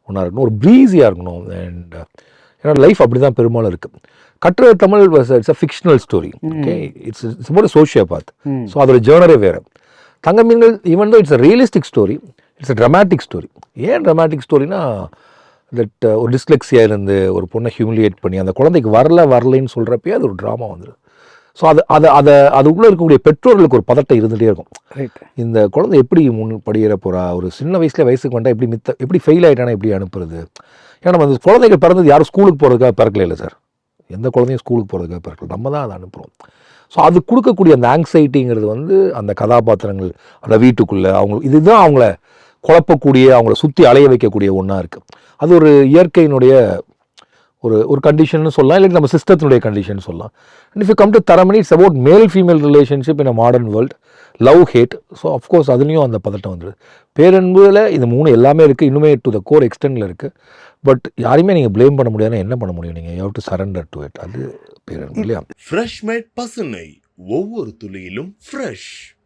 ஒன்றா இருக்கணும், ஒரு ப்ரீஸியாக இருக்கணும். அண்ட் என்னோடய லைஃப் அப்படி தான் பெரும்பாலும் இருக்குது. கட்டுற Tamil it's a fictional story. Okay, it's about sociopath. So அதோட ஜேர்னரே வேறு. Thanga Meengal even though it's a realistic story, it's a dramatic story. ஏன் ட்ராமாட்டிக் ஸ்டோரினா, தட் ஒரு டிஸ்லெக்ஸியா இருந்து ஒரு பொண்ணை ஹியூமிலியேட் பண்ணி அந்த குழந்தைக்கு வரலைன்னு சொல்கிறப்பே அது ஒரு ட்ராமா வந்துடும். ஸோ அதுக்குள்ளே இருக்கக்கூடிய பெற்றோர்களுக்கு ஒரு பதட்டம் இருந்துகிட்டே இருக்கும். இந்த குழந்தை எப்படி படிக்கிற போகிறா, ஒரு சின்ன வயசுக்கு வந்தால் எப்படி ஃபெயில் ஆகிட்டானா எப்படி அனுப்புறது. ஏன்னா நம்ம அந்த குழந்தைகள் பிறந்தது யாரும் ஸ்கூலுக்கு போகிறதுக்காக பிறக்கல இல்லை சார். எந்த குழந்தையும் ஸ்கூலுக்கு போகிறதுக்காக பிறக்கல, நம்ம தான் அதை அனுப்புகிறோம். ஸோ அது கொடுக்கக்கூடிய அந்த ஆங்ஸைட்டிங்கிறது அந்த கதாபாத்திரங்கள் அந்த வீட்டுக்குள்ளே இதுதான் அவங்கள குழப்பக்கூடிய, அவங்கள சுற்றி அலைய வைக்கக்கூடிய ஒன்றா இருக்குது. அது ஒரு இயற்கையினுடைய ஒரு கண்டிஷன் சொல்லலாம், இல்லை நம்ம சிஸ்டத்தினுடைய கண்டிஷன் சொல்லலாம். And if you come to Taramani, it's about male female relationship in a modern world, love had. So of course அதுலேயும் அந்த பதட்டம் வந்துடுது. பேரன்புல இது 3 எல்லாமே இருக்குது, இன்னுமே டு த கோர் எக்ஸ்டெண்டில் இருக்குது. பட் யாரையுமே நீங்கள் ப்ளேம் பண்ண முடியாதுன்னா என்ன பண்ண முடியும், நீங்கள் you have to surrender to it. அது பேரன்பு இல்லையா. ஃப்ரெஷ் மேட் பசுனை, ஒவ்வொரு துளியிலும் ஃப்ரெஷ்.